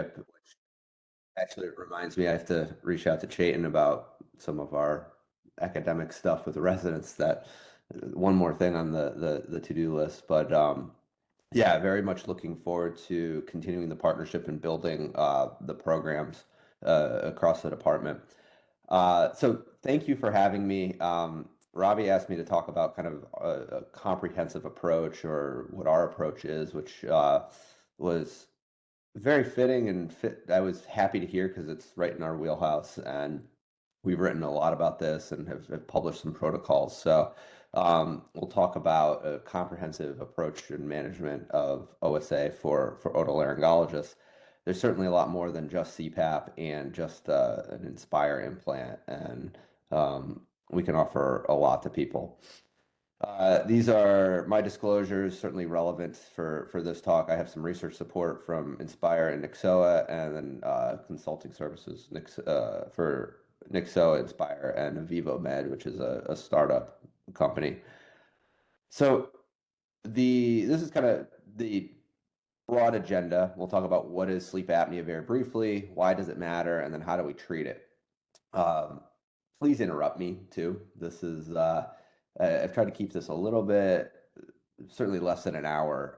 which actually reminds me I have to reach out to Chayton about some of our academic stuff with the residents. That one more thing on the to-do list, but yeah, very much looking forward to continuing the partnership and building the programs across the department. So thank you for having me. Robbie asked me to talk about kind of a comprehensive approach or what our approach is, which was very fitting and fit. I was happy to hear because it's right in our wheelhouse, and we've written a lot about this and have published some protocols. So we'll talk about a comprehensive approach and management of OSA for otolaryngologists. There's certainly a lot more than just CPAP and just an Inspire implant, and we can offer a lot to people. These are my disclosures, certainly relevant for this talk. I have some research support from Inspire and Nyxoah, and then consulting services for Nyxoah, Inspire, and Avivo Med, which is a startup company. So this is kind of the broad agenda. We'll talk about what is sleep apnea very briefly, why does it matter, and then how do we treat it. Please interrupt me too. This is I've tried to keep this a little bit, certainly less than an hour,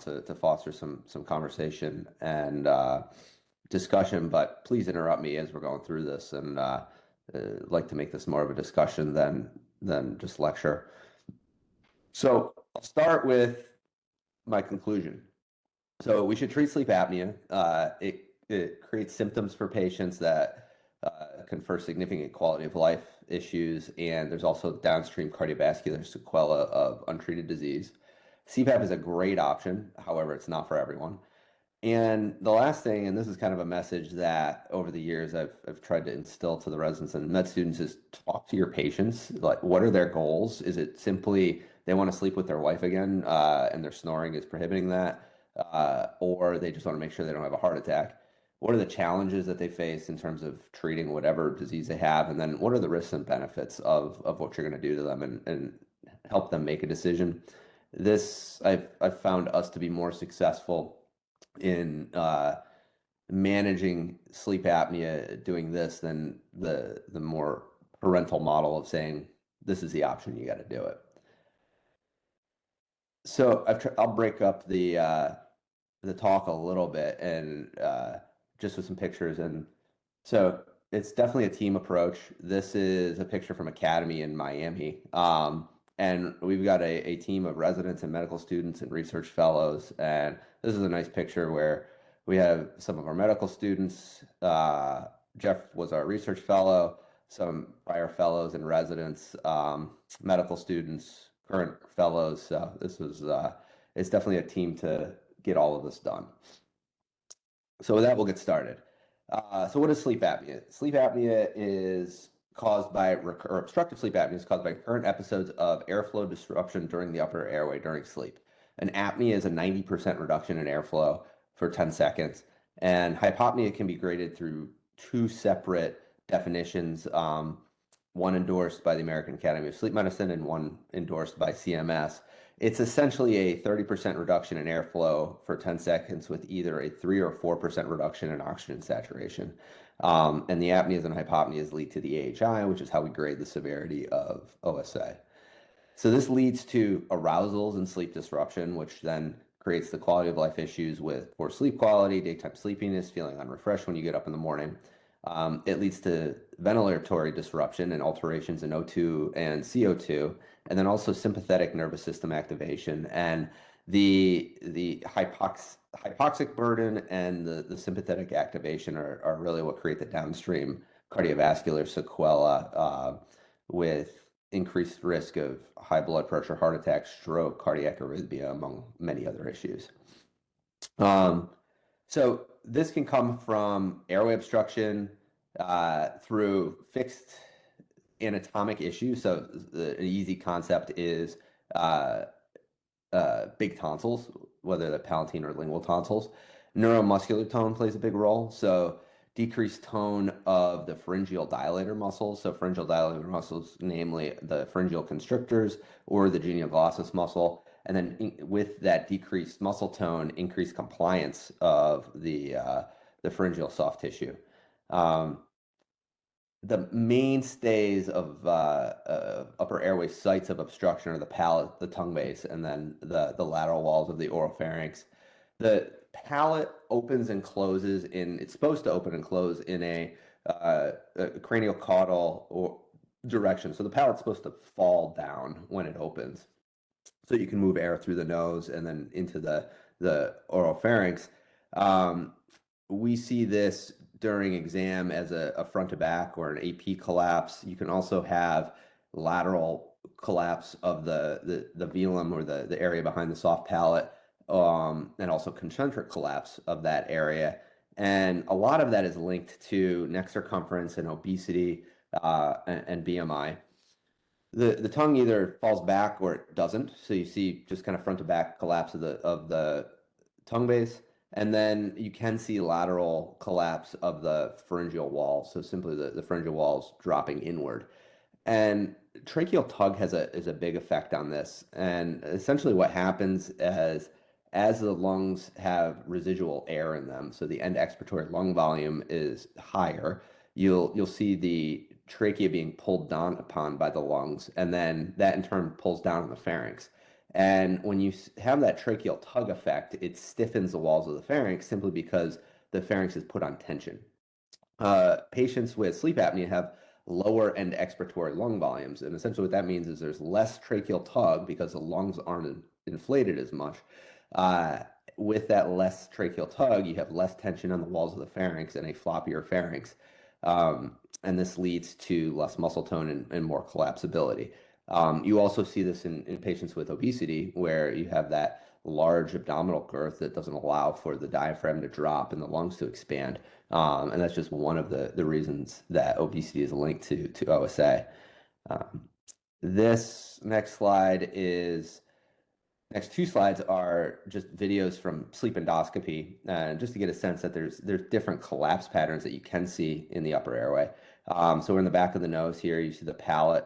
to foster some conversation and discussion. But please interrupt me as we're going through this, and like to make this more of a discussion than just lecture. So I'll start with my conclusion. So we should treat sleep apnea. It creates symptoms for patients that confer significant quality of life issues, and there's also downstream cardiovascular sequelae of untreated disease. CPAP is a great option, however, it's not for everyone. And the last thing, and this is kind of a message that over the years I've tried to instill to the residents and med students, is talk to your patients. Like, what are their goals? Is it simply they want to sleep with their wife again, and their snoring is prohibiting that, or they just want to make sure they don't have a heart attack? What are the challenges that they face in terms of treating whatever disease they have? And then what are the risks and benefits of what you're going to do to them, and help them make a decision? This, I've found us to be more successful in managing sleep apnea doing this than the more parental model of saying, this is the option, you got to do it. So I'll break up the talk a little bit, and just with some pictures. And so it's definitely a team approach. This is a picture from Academy in Miami. And we've got a team of residents and medical students and research fellows. And this is a nice picture where we have some of our medical students. Jeff was our research fellow, some prior fellows and residents, medical students, current fellows. So this was, it's definitely a team to get all of this done. So with that, we'll get started. So what is sleep apnea? Sleep apnea is caused by, or obstructive sleep apnea is caused by recurrent episodes of airflow disruption during the upper airway during sleep. An apnea is a 90% reduction in airflow for 10 seconds. And hypopnea can be graded through two separate definitions, one endorsed by the American Academy of Sleep Medicine and one endorsed by CMS. It's essentially a 30% reduction in airflow for 10 seconds with either a 3 or 4% reduction in oxygen saturation. And the apneas and hypopneas lead to the AHI, which is how we grade the severity of OSA. So this leads to arousals and sleep disruption, which then creates the quality of life issues with poor sleep quality, daytime sleepiness, feeling unrefreshed when you get up in the morning. It leads to ventilatory disruption and alterations in O2 and CO2, and then also sympathetic nervous system activation. And the hypoxic burden and the sympathetic activation are really what create the downstream cardiovascular sequela, with increased risk of high blood pressure, heart attack, stroke, cardiac arrhythmia, among many other issues. So this can come from airway obstruction through fixed anatomic issues. So an easy concept is big tonsils, whether they're palatine or lingual tonsils. Neuromuscular tone plays a big role. So decreased tone of the pharyngeal dilator muscles. So pharyngeal dilator muscles, namely the pharyngeal constrictors or the genioglossus muscle. And then with that decreased muscle tone, increased compliance of the the pharyngeal soft tissue. Um, the mainstays of upper airway sites of obstruction are the palate, the tongue base, and then the lateral walls of the oropharynx. The palate opens and closes it's supposed to open and close in a cranial caudal or direction. So the palate's supposed to fall down when it opens, so you can move air through the nose and then into the oropharynx. Um, we see this during exam as a front to back or an AP collapse. You can also have lateral collapse of the velum or the area behind the soft palate, and also concentric collapse of that area. And a lot of that is linked to neck circumference and obesity, and BMI. The tongue either falls back or it doesn't. So you see just kind of front to back collapse of the tongue base. And then you can see lateral collapse of the pharyngeal wall. So simply the pharyngeal walls dropping inward. And tracheal tug is a big effect on this. And essentially what happens as the lungs have residual air in them, so the end expiratory lung volume is higher, you'll see the trachea being pulled down upon by the lungs, and then that in turn pulls down on the pharynx. And when you have that tracheal tug effect, it stiffens the walls of the pharynx simply because the pharynx is put on tension. Patients with sleep apnea have lower end expiratory lung volumes, and essentially what that means is there's less tracheal tug because the lungs aren't inflated as much. Uh, with that less tracheal tug, you have less tension on the walls of the pharynx and a floppier pharynx. And this leads to less muscle tone and more collapsibility. You also see this in patients with obesity, where you have that large abdominal girth that doesn't allow for the diaphragm to drop and the lungs to expand. And that's just one of the reasons that obesity is linked to OSA. This next two slides are just videos from sleep endoscopy, just to get a sense that there's different collapse patterns that you can see in the upper airway. So we're in the back of the nose here. You see the palate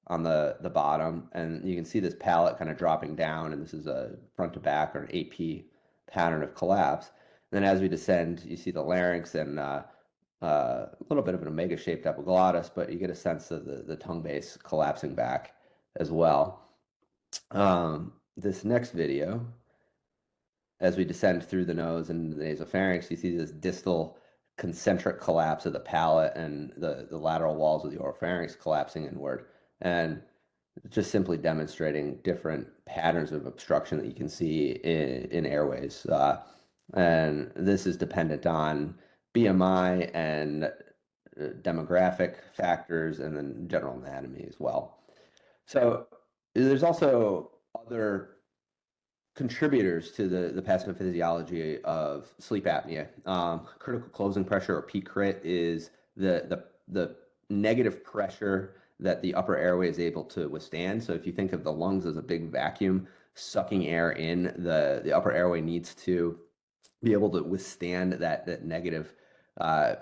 on the bottom, and you can see this palate kind of dropping down, and this is a front to back or an AP pattern of collapse. And then as we descend, you see the larynx and a little bit of an omega-shaped epiglottis, but you get a sense of the tongue base collapsing back as well. This next video, as we descend through the nose and the nasopharynx, you see this distal concentric collapse of the palate and the lateral walls of the oropharynx collapsing inward. And just simply demonstrating different patterns of obstruction that you can see in airways. And this is dependent on BMI and demographic factors, and then general anatomy as well. So there's also other contributors to the pathophysiology of sleep apnea. Critical closing pressure, or P crit, is the negative pressure that the upper airway is able to withstand. So if you think of the lungs as a big vacuum sucking air in, the upper airway needs to be able to withstand that negative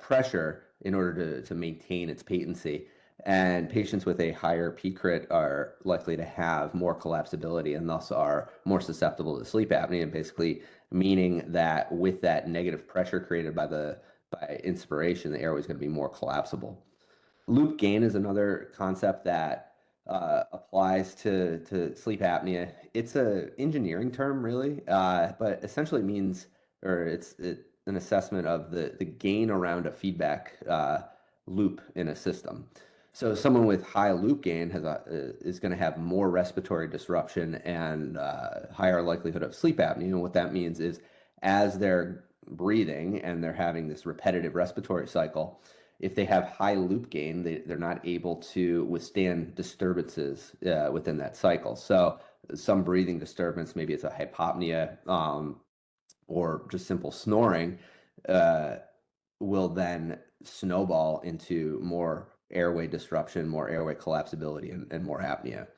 pressure in order to maintain its patency. And patients with a higher P crit are likely to have more collapsibility and thus are more susceptible to sleep apnea, basically meaning that with that negative pressure created by inspiration, the airway is going to be more collapsible. Loop gain is another concept that applies to sleep apnea. It's an engineering term, really, but essentially means, or it's an assessment of the gain around a feedback loop in a system. So someone with high loop gain is going to have more respiratory disruption and higher likelihood of sleep apnea. And what that means is, as they're breathing and they're having this repetitive respiratory cycle, if they have high loop gain, they're not able to withstand disturbances within that cycle. So some breathing disturbance, maybe it's a hypopnea or just simple snoring, will then snowball into more airway disruption, more airway collapsibility, and more apnea.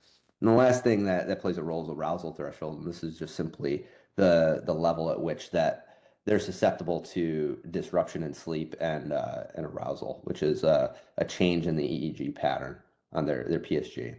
And the last thing that plays a role is arousal threshold, and this is just simply the level at which that they're susceptible to disruption in sleep and arousal, which is a change in the EEG pattern on their PSG.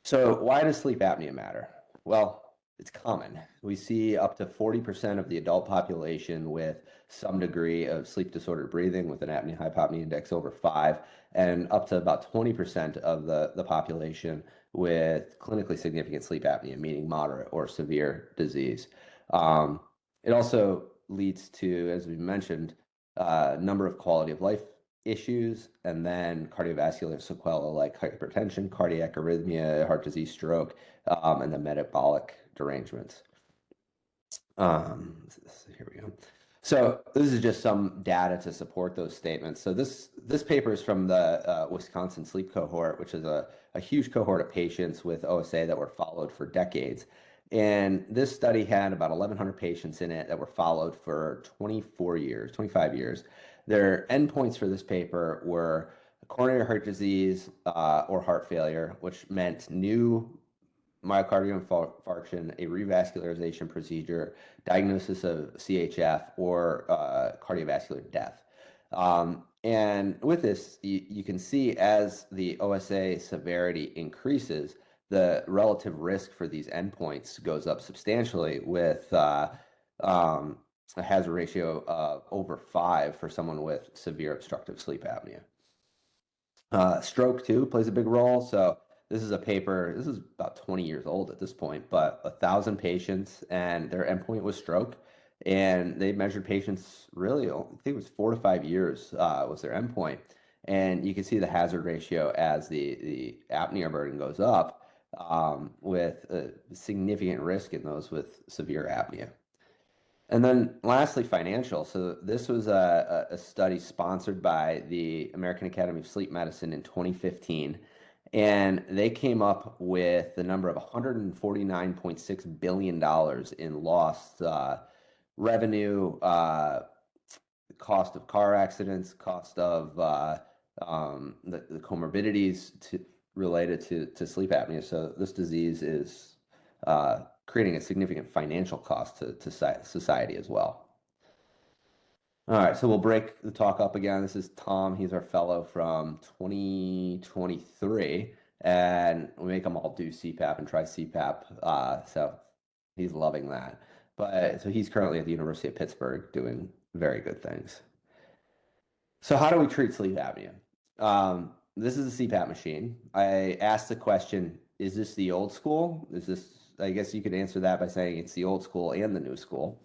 So why does sleep apnea matter? Well, It's common. We see up to 40% of the adult population with some degree of sleep disordered breathing with an apnea hypopnea index over 5, and up to about 20% of the population with clinically significant sleep apnea, meaning moderate or severe disease. Um, it also leads to, as we mentioned, a number of quality of life issues, and then cardiovascular sequelae like hypertension, cardiac arrhythmia, heart disease, stroke, and the metabolic derangements. Here we go. So this is just some data to support those statements. So this paper is from the Wisconsin sleep cohort, which is a huge cohort of patients with OSA that were followed for decades. And this study had about 1,100 patients in it that were followed for 24 years, 25 years. Their endpoints for this paper were coronary heart disease or heart failure, which meant new myocardial infarction, a revascularization procedure, diagnosis of CHF, or cardiovascular death. And with this, you can see as the OSA severity increases, the relative risk for these endpoints goes up substantially with a hazard ratio of over 5 for someone with severe obstructive sleep apnea. Stroke too plays a big role. So this is a paper, this is about 20 years old at this point, but 1,000 patients and their endpoint was stroke. And they measured patients really, I think it was 4 to 5 years was their endpoint. And you can see the hazard ratio as the apnea burden goes up with a significant risk in those with severe apnea. And then lastly, financial. So this was a study sponsored by the American Academy of Sleep Medicine in 2015. And they came up with the number of $149.6 billion in lost revenue, cost of car accidents, cost of the comorbidities related to sleep apnea. So this disease is creating a significant financial cost to society as well. All right, so we'll break the talk up again. This is Tom. He's our fellow from 2023, and we make him all do CPAP and try CPAP. So he's loving that. But so he's currently at the University of Pittsburgh doing very good things. So how do we treat sleep apnea? This is a CPAP machine. I asked the question, is this the old school? Is this, I guess you could answer that by saying it's the old school and the new school.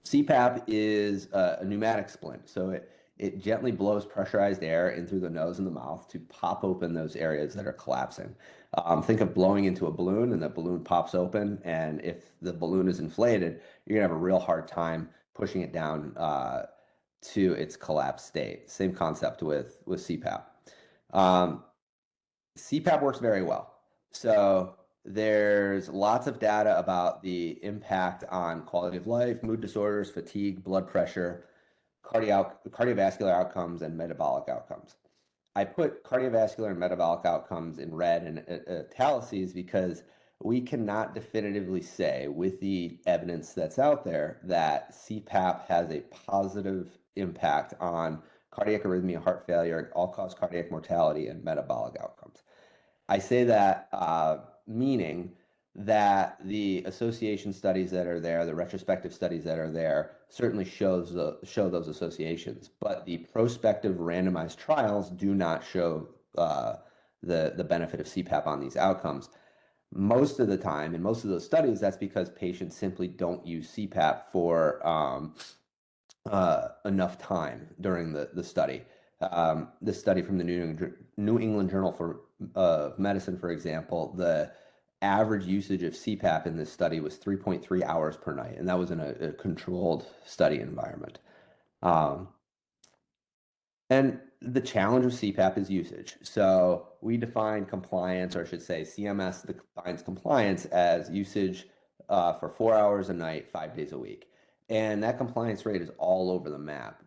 CPAP is a pneumatic splint. So it gently blows pressurized air in through the nose and the mouth to pop open those areas that are collapsing. Think of blowing into a balloon and the balloon pops open. And if the balloon is inflated, you're going to have a real hard time pushing it down to its collapsed state. Same concept with CPAP. CPAP works very well. So there's lots of data about the impact on quality of life, mood disorders, fatigue, blood pressure, cardiovascular outcomes, and metabolic outcomes. I put cardiovascular and metabolic outcomes in red and italics because we cannot definitively say with the evidence that's out there that CPAP has a positive impact on cardiac arrhythmia, heart failure, all-cause cardiac mortality, and metabolic outcomes. I say that meaning that the association studies that are there, the retrospective studies that are there, certainly show those associations, but the prospective randomized trials do not show the benefit of CPAP on these outcomes. Most of the time, in most of those studies, that's because patients simply don't use CPAP for enough time during the study. This study from the New England Journal of Medicine, for example, the average usage of CPAP in this study was 3.3 hours per night, and that was in a controlled study environment. And the challenge with CPAP is usage. So we define compliance, or I should say CMS defines compliance as usage for 4 hours a night, 5 days a week. And that compliance rate is all over the map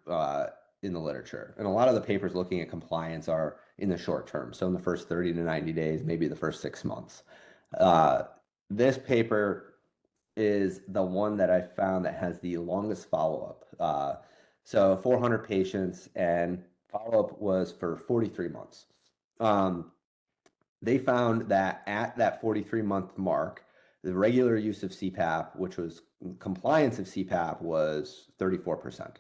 in the literature. And a lot of the papers looking at compliance are in the short term. So in the first 30 to 90 days, maybe the first 6 months. This paper is the one that I found that has the longest follow-up. So 400 patients, and follow-up was for 43 months. They found that at that 43-month mark, The regular use of CPAP, which was compliance of CPAP, was 34%.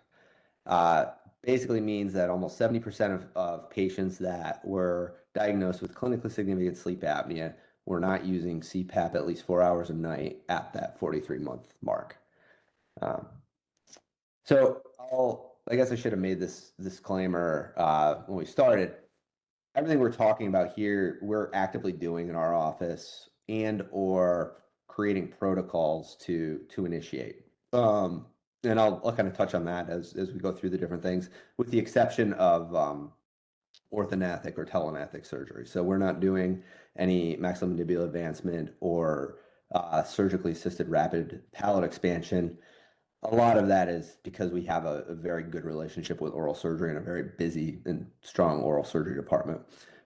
Uh, Basically means that almost 70% of patients that were diagnosed with clinically significant sleep apnea were not using CPAP at least 4 hours a night at that 43-month mark. Um, I guess I should have made this disclaimer when we started. Everything we're talking about here, we're actively doing in our office and or creating protocols to initiate. And I'll kind of touch on that as we go through the different things, with the exception of orthognathic or telegnathic surgery. So we're not doing any maxillomandibular advancement or surgically assisted rapid palate expansion. A lot of that is because we have a very good relationship with oral surgery and a very busy and strong oral surgery department.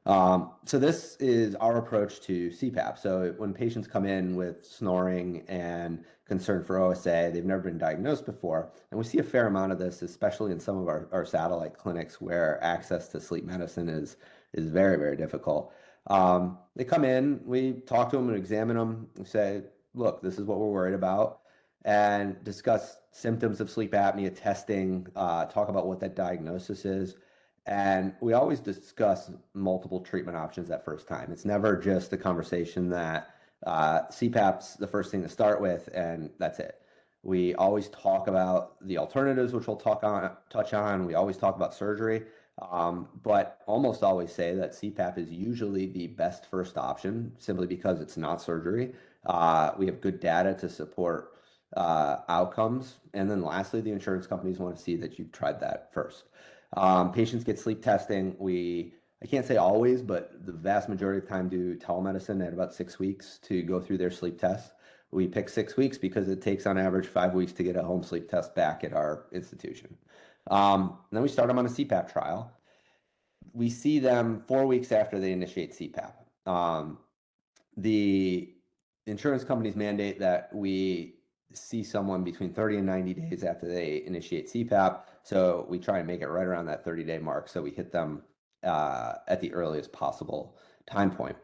So this is our approach to CPAP. So when patients come in with snoring and concern for OSA, they've never been diagnosed before. And we see a fair amount of this, especially in some of our satellite clinics where access to sleep medicine is very, very difficult. They come in, we talk to them and examine them and say, look, this is what we're worried about, and discuss symptoms of sleep apnea, testing, talk about what that diagnosis is. And we always discuss multiple treatment options that first time. It's never just a conversation that CPAP's the first thing to start with, and that's it. We always talk about the alternatives, which we'll touch on. We always talk about surgery, but almost always say that CPAP is usually the best first option, simply because it's not surgery. We have good data to support outcomes. And then lastly, the insurance companies want to see that you've tried that first. Patients get sleep testing. I can't say always, but the vast majority of the time do telemedicine at about 6 weeks to go through their sleep test. We pick 6 weeks because it takes on average 5 weeks to get a home sleep test back at our institution. Then we start them on a CPAP trial. We see them 4 weeks after they initiate CPAP. The insurance companies mandate that we see someone between 30 and 90 days after they initiate CPAP. So we try and make it right around that 30-day mark, so we hit them at the earliest possible time point.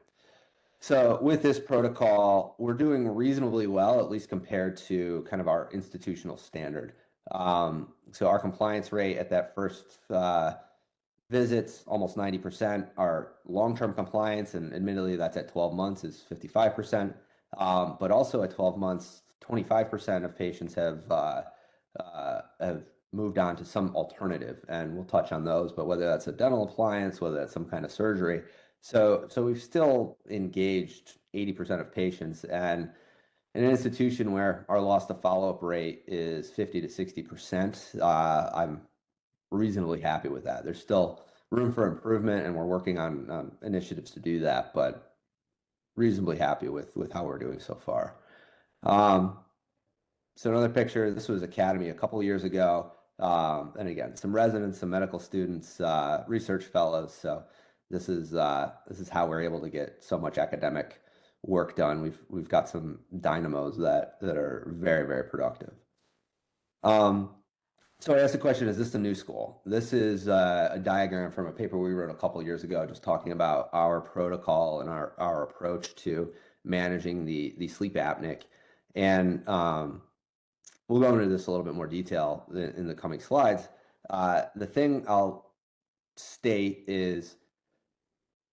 So with this protocol, we're doing reasonably well, at least compared to kind of our institutional standard. So our compliance rate at that first visits, almost 90%. Our long-term compliance, and admittedly that's at 12 months, is 55%. But also at 12 months, 25% of patients have moved on to some alternative, and we'll touch on those, but whether that's a dental appliance, whether that's some kind of surgery. So we've still engaged 80% of patients, and in an institution where our loss to follow-up rate is 50 to 60%, I'm reasonably happy with that. There's still room for improvement, and we're working on initiatives to do that, but reasonably happy with how we're doing so far. So another picture, this was Academy a couple of years ago. And again, some residents, some medical students, research fellows. So this is how we're able to get so much academic work done. We've got some dynamos that are very, very productive. So I asked the question, is this the new school? This is a diagram from a paper we wrote a couple of years ago, just talking about our protocol and our approach to managing the sleep apneic. And we'll go into this a little bit more detail in the coming slides. The thing I'll state is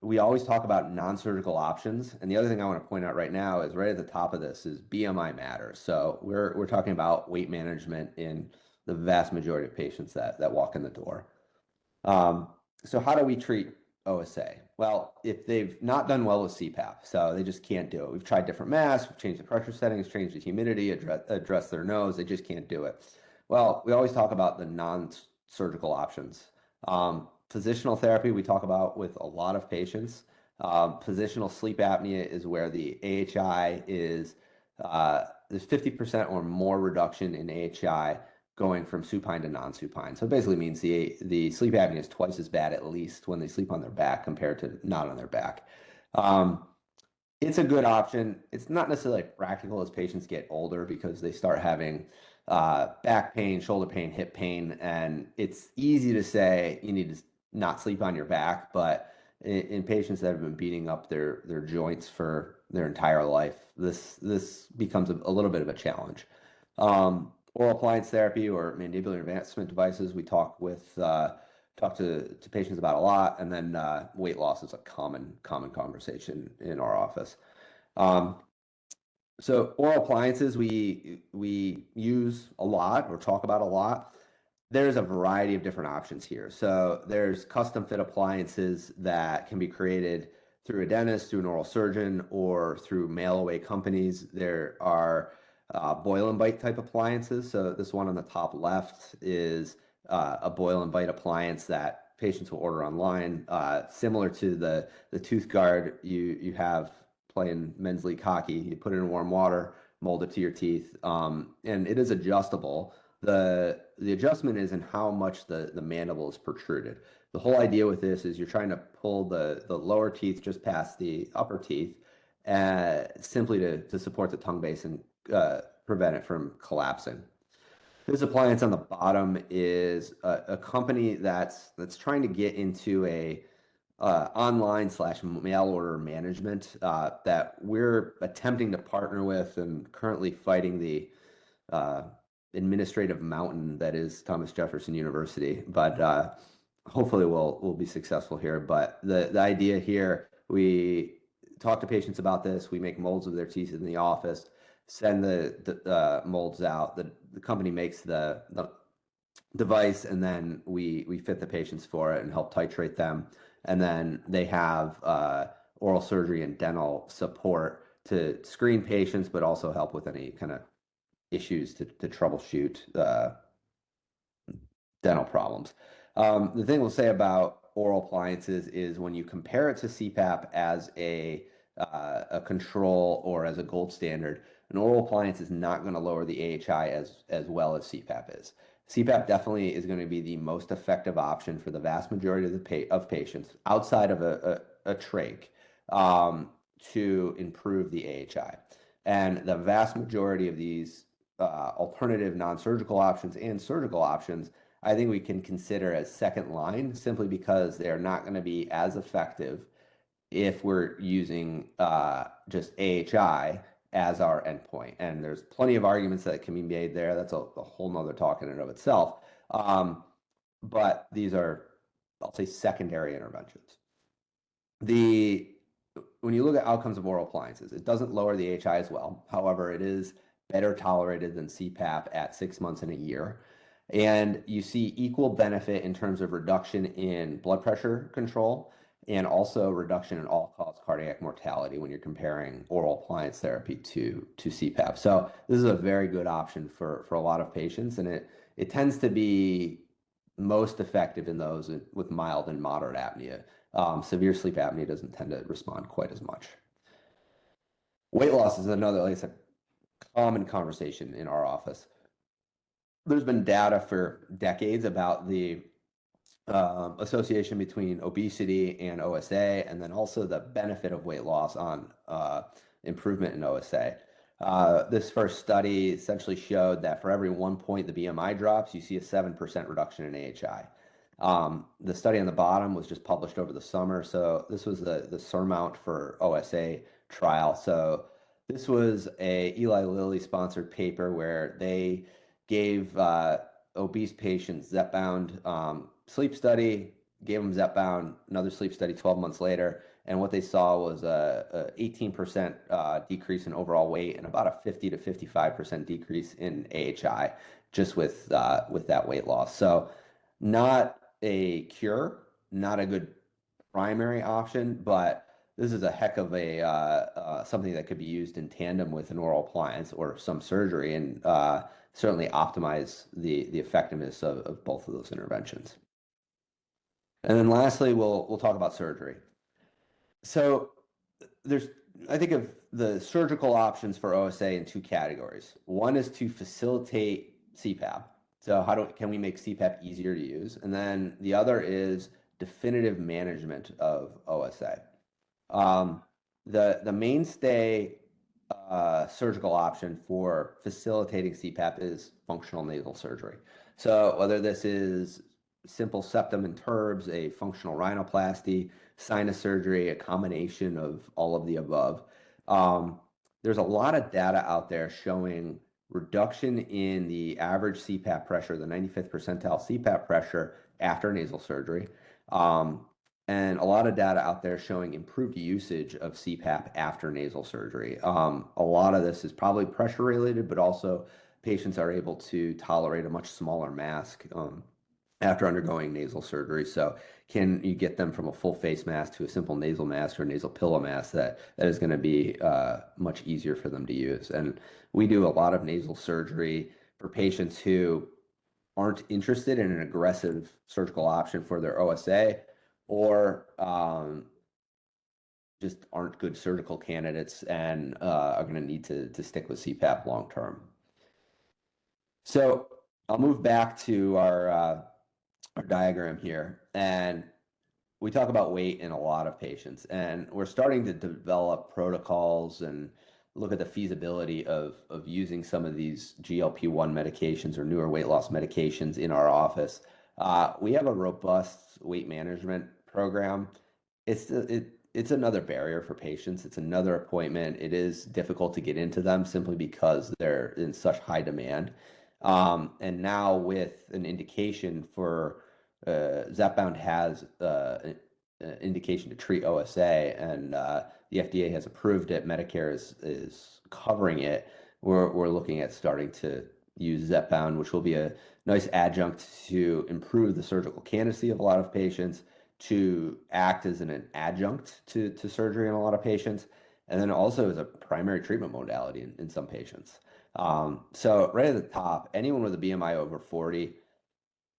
we always talk about non-surgical options. And the other thing I want to point out right now is right at the top of this is BMI matters. So we're talking about weight management in the vast majority of patients that walk in the door. So how do we treat OSA? Well, if they've not done well with CPAP, so they just can't do it. We've tried different masks, we've changed the pressure settings, changed the humidity, addressed their nose, they just can't do it. Well, we always talk about the non-surgical options. Positional therapy we talk about with a lot of patients. Positional sleep apnea is where the AHI is, there's 50% or more reduction in AHI going from supine to non-supine. So it basically means the sleep apnea is twice as bad, at least, when they sleep on their back compared to not on their back. It's a good option. It's not necessarily practical as patients get older because they start having back pain, shoulder pain, hip pain, and it's easy to say you need to not sleep on your back, but in patients that have been beating up their joints for their entire life, this becomes a little bit of a challenge. Oral appliance therapy or mandibular advancement devices, we talk to patients about a lot, and then weight loss is a common conversation in our office. Um, so oral appliances we use a lot or talk about a lot. There's a variety of different options here. So there's custom fit appliances that can be created through a dentist, through an oral surgeon, or through mail away companies. There are boil and bite type appliances. So this one on the top left is a boil and bite appliance that patients will order online, similar to the tooth guard you have playing men's league hockey. You put it in warm water, mold it to your teeth, and it is adjustable. The adjustment is in how much the mandible is protruded. The whole idea with this is you're trying to pull the lower teeth just past the upper teeth, simply to support the tongue base and prevent it from collapsing. This appliance on the bottom is a company that's trying to get into a online slash mail order management that we're attempting to partner with and currently fighting the uh, administrative mountain that is Thomas Jefferson University. But hopefully we'll be successful here. But the idea here, we talk to patients about this. We make molds of their teeth in the office, send the molds out. The company makes the device, and then we fit the patients for it and help titrate them. And then they have oral surgery and dental support to screen patients, but also help with any kind of issues to troubleshoot dental problems. The thing we'll say about oral appliances is when you compare it to CPAP as a control or as a gold standard, an oral appliance is not going to lower the AHI as well as CPAP is. CPAP definitely is going to be the most effective option for the vast majority of patients outside of a trach to improve the AHI. And the vast majority of these alternative non-surgical options and surgical options, I think we can consider as second line simply because they're not going to be as effective if we're using just AHI as our endpoint. And there's plenty of arguments that can be made there. That's a whole nother talk in and of itself. But these are, I'll say, secondary interventions. When you look at outcomes of oral appliances, it doesn't lower the AHI as well. However, it is better tolerated than CPAP at 6 months and a year. And you see equal benefit in terms of reduction in blood pressure control and also reduction in all-cause cardiac mortality when you're comparing oral appliance therapy to CPAP. So this is a very good option for a lot of patients, and it tends to be most effective in those with mild and moderate apnea. Severe sleep apnea doesn't tend to respond quite as much. Weight loss is another, like I said, common conversation in our office. There's been data for decades about the association between obesity and OSA, and then also the benefit of weight loss on improvement in OSA. This first study essentially showed that for every 1 point the BMI drops, you see a 7% reduction in AHI. The study on the bottom was just published over the summer, so this was the Surmount for OSA trial. So this was a Eli Lilly sponsored paper where they gave obese patients Zepbound sleep study, gave them Zepbound, another sleep study 12 months later, and what they saw was a 18% decrease in overall weight and about a 50 to 55% decrease in AHI just with that weight loss. So not a cure, not a good primary option, but this is a heck of a something that could be used in tandem with an oral appliance or some surgery, and certainly optimize the effectiveness of both of those interventions. And then lastly, we'll talk about surgery. So I think of the surgical options for OSA in two categories. One is to facilitate CPAP. So can we make CPAP easier to use? And then the other is definitive management of OSA. The mainstay surgical option for facilitating CPAP is functional nasal surgery. So whether this is simple septum and turbs, a functional rhinoplasty, sinus surgery, a combination of all of the above. Um, there's a lot of data out there showing reduction in the average CPAP pressure, the 95th percentile CPAP pressure after nasal surgery. And a lot of data out there showing improved usage of CPAP after nasal surgery. A lot of this is probably pressure related, but also patients are able to tolerate a much smaller mask after undergoing nasal surgery. So can you get them from a full face mask to a simple nasal mask or nasal pillow mask that is going to be much easier for them to use? And we do a lot of nasal surgery for patients who aren't interested in an aggressive surgical option for their OSA or just aren't good surgical candidates and are going to need to stick with CPAP long term. So I'll move back to our diagram here, and we talk about weight in a lot of patients, and we're starting to develop protocols and look at the feasibility of using some of these GLP-1 medications or newer weight loss medications in our office. We have a robust weight management program. It's another barrier for patients. It's another appointment. It is difficult to get into them simply because they're in such high demand. And now with an indication for Zepbound has an indication to treat OSA, and the FDA has approved it. Medicare is covering it. We're looking at starting to use Zepbound, which will be a nice adjunct to improve the surgical candidacy of a lot of patients, to act as an adjunct to surgery in a lot of patients, and then also as a primary treatment modality in some patients. So right at the top, anyone with a BMI over 40,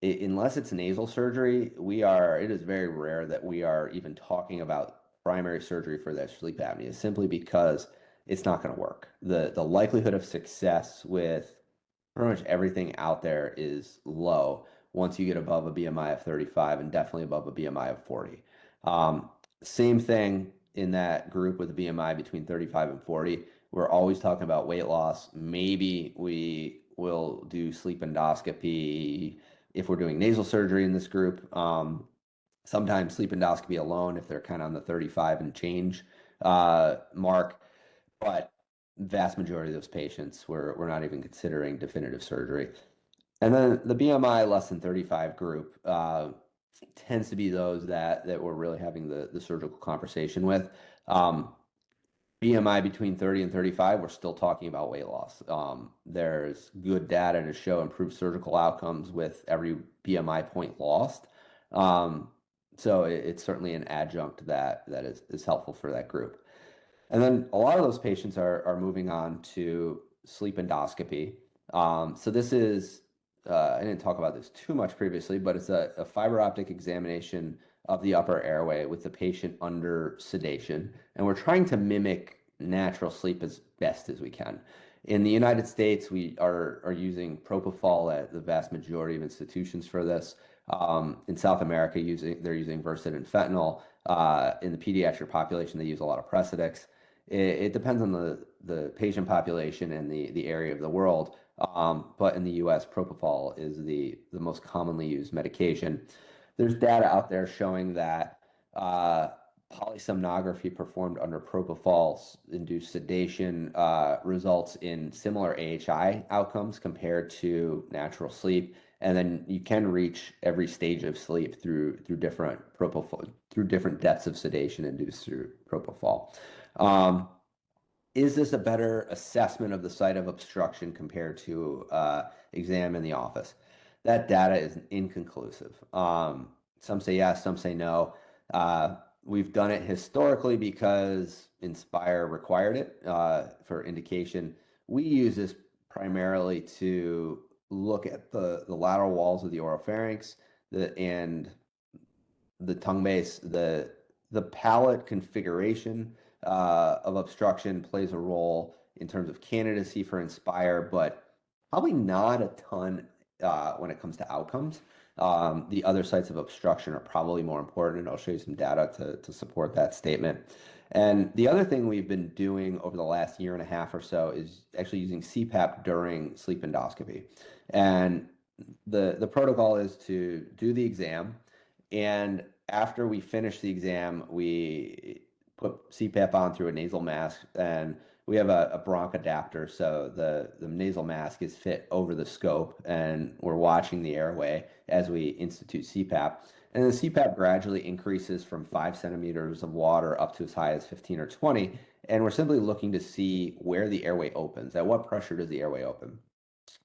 unless it's nasal surgery, it is very rare that we are even talking about primary surgery for their sleep apnea, simply because it's not going to work. The likelihood of success with pretty much everything out there is low once you get above a BMI of 35 and definitely above a BMI of 40. Same thing in that group with a BMI between 35 and 40. We're always talking about weight loss. Maybe we will do sleep endoscopy if we're doing nasal surgery in this group. Sometimes sleep endoscopy alone if they're kind of on the 35 and change mark. But vast majority of those patients, we're not even considering definitive surgery. And then the BMI less than 35 group tends to be those that we're really having the surgical conversation with. BMI between 30 and 35, we're still talking about weight loss. There's good data to show improved surgical outcomes with every BMI point lost. So it's certainly an adjunct that is helpful for that group. And then a lot of those patients are moving on to sleep endoscopy. So this is, I didn't talk about this too much previously, but it's a fiber optic examination of the upper airway with the patient under sedation. And we're trying to mimic natural sleep as best as we can. In the United States, we are using propofol at the vast majority of institutions for this. In South America, they're using Versed and fentanyl. In the pediatric population, they use a lot of Precedex. It depends on the patient population and the area of the world. But in the US, propofol is the most commonly used medication. There's data out there showing that polysomnography performed under propofol-induced sedation results in similar AHI outcomes compared to natural sleep. And then you can reach every stage of sleep through different depths of sedation induced through propofol. Is this a better assessment of the site of obstruction compared to exam in the office? That data is inconclusive. Some say yes, some say no. We've done it historically because Inspire required it for indication. We use this primarily to look at the lateral walls of the oropharynx and the tongue base. The palate configuration of obstruction plays a role in terms of candidacy for Inspire, but probably not a ton when it comes to outcomes. The other sites of obstruction are probably more important, and I'll show you some data to support that statement. And the other thing we've been doing over the last year and a half or so is actually using CPAP during sleep endoscopy. And the protocol is to do the exam, and after we finish the exam, we put CPAP on through a nasal mask, and we have a bronch adapter, so the nasal mask is fit over the scope, and we're watching the airway as we institute CPAP. And the CPAP gradually increases from 5 centimeters of water up to as high as 15 or 20. And we're simply looking to see where the airway opens. At what pressure does the airway open?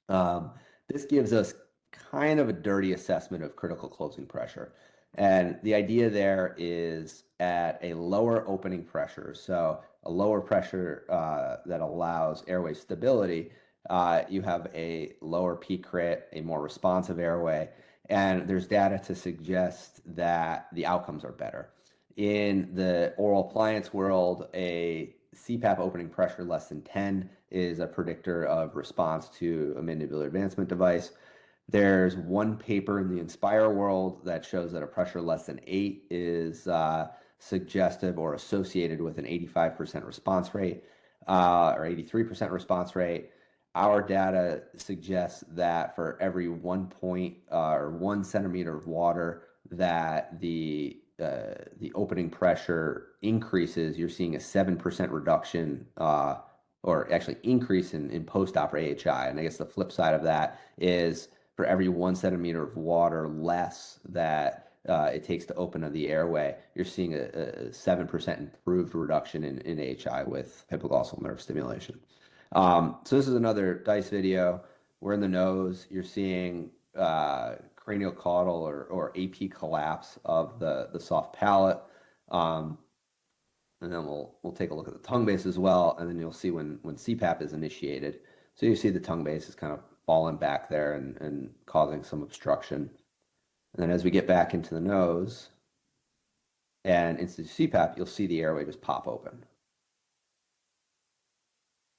Um, this gives us kind of a dirty assessment of critical closing pressure. And the idea there is at a lower opening pressure, so a lower pressure that allows airway stability, you have a lower peak crit, a more responsive airway, and there's data to suggest that the outcomes are better. In the oral appliance world, a CPAP opening pressure less than 10 is a predictor of response to a mandibular advancement device. There's one paper in the Inspire world that shows that a pressure less than 8 is suggestive or associated with an 85% response rate or 83% response rate. Our data suggests that for every 1 point or 1 centimeter of water that the opening pressure increases, you're seeing a 7% reduction or actually increase in post-op AHI. And I guess the flip side of that is for every 1 centimeter of water less that it takes to open the airway, you're seeing a 7% improved reduction in AHI with hypoglossal nerve stimulation. So this is another DICE video. We're in the nose. You're seeing cranial caudal or AP collapse of the soft palate. And then we'll take a look at the tongue base as well, and then you'll see when CPAP is initiated. So you see the tongue base is kind of falling back there and causing some obstruction. And then as we get back into the nose and into CPAP, you'll see the airway just pop open.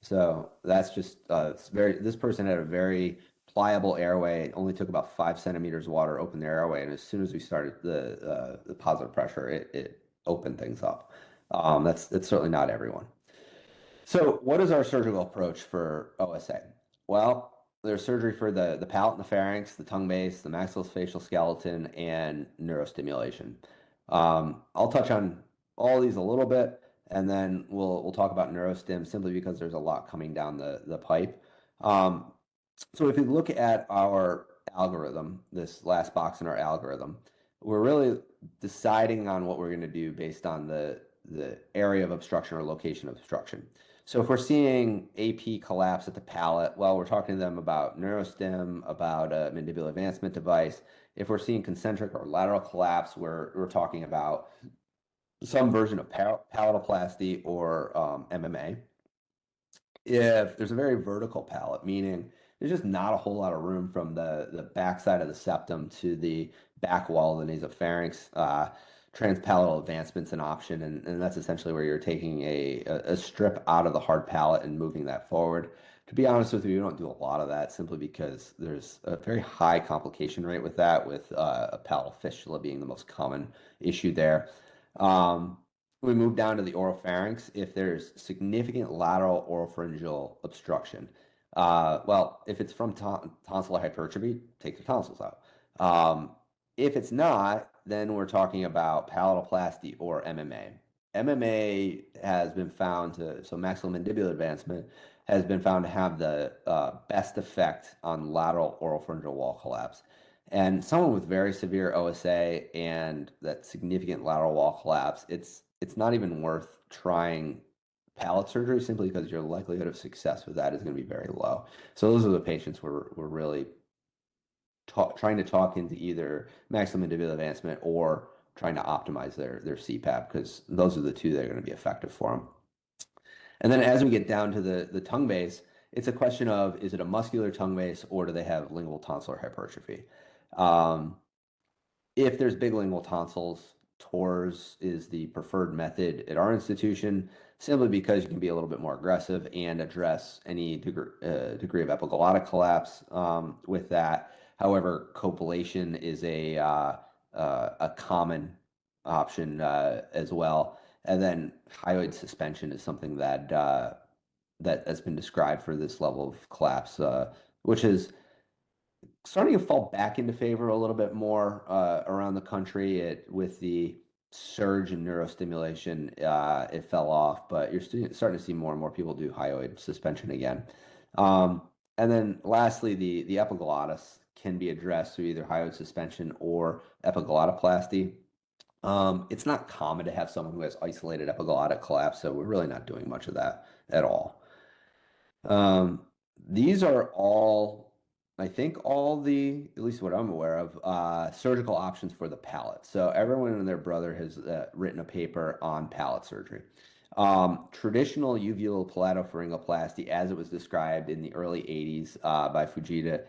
So that's just this person had a very pliable airway. It only took about 5 centimeters of water to open their airway, and as soon as we started the positive pressure, it opened things up. That's certainly not everyone. So what is our surgical approach for OSA? Well, there's surgery for the palate and the pharynx, the tongue base, the maxillofacial skeleton, and neurostimulation. I'll touch on all these a little bit, and then we'll talk about neurostim simply because there's a lot coming down the pipe. So if you look at our algorithm, this last box in our algorithm, we're really deciding on what we're going to do based on the area of obstruction or location of obstruction. So if we're seeing AP collapse at the palate, well, we're talking to them about neurostim, about a mandibular advancement device. If we're seeing concentric or lateral collapse, we're talking about some version of palatoplasty or MMA. If there's a very vertical palate, meaning there's just not a whole lot of room from the backside of the septum to the back wall of the nasopharynx, transpalatal advancement's an option, and that's essentially where you're taking a strip out of the hard palate and moving that forward. To be honest with you, we don't do a lot of that simply because there's a very high complication rate with that, with a palatal fistula being the most common issue there. We move down to the oropharynx. If there's significant lateral oropharyngeal obstruction, well, if it's from tonsillar hypertrophy, take the tonsils out. If it's not, then we're talking about palatoplasty or MMA. MMA has been found to, so maxillomandibular advancement has been found to have the best effect on lateral oropharyngeal wall collapse. And someone with very severe OSA and that significant lateral wall collapse, it's not even worth trying palate surgery simply because your likelihood of success with that is going to be very low. So those are the patients we're really trying to talk into either maxillomandibular advancement or trying to optimize their CPAP, because those are the two that are going to be effective for them. And then as we get down to the tongue base, it's a question of, is it a muscular tongue base or do they have lingual tonsillar hypertrophy? If there's big lingual tonsils, TORS is the preferred method at our institution, simply because you can be a little bit more aggressive and address any degree of epiglottic collapse with that. However, copulation is a common option as well. And then hyoid suspension is something that that has been described for this level of collapse, which is starting to fall back into favor a little bit more around the country. With the surge in neurostimulation, it fell off, but you're starting to see more and more people do hyoid suspension again. Um, and then lastly, the epiglottis can be addressed through either hyoid suspension or epiglotoplasty. It's not common to have someone who has isolated epiglottic collapse, so we're really not doing much of that at all. Um, these are all, I think, all the, at least what I'm aware of, surgical options for the palate. So everyone and their brother has written a paper on palate surgery. Traditional uvulopalatopharyngoplasty, as it was described in the early 80s by Fujita,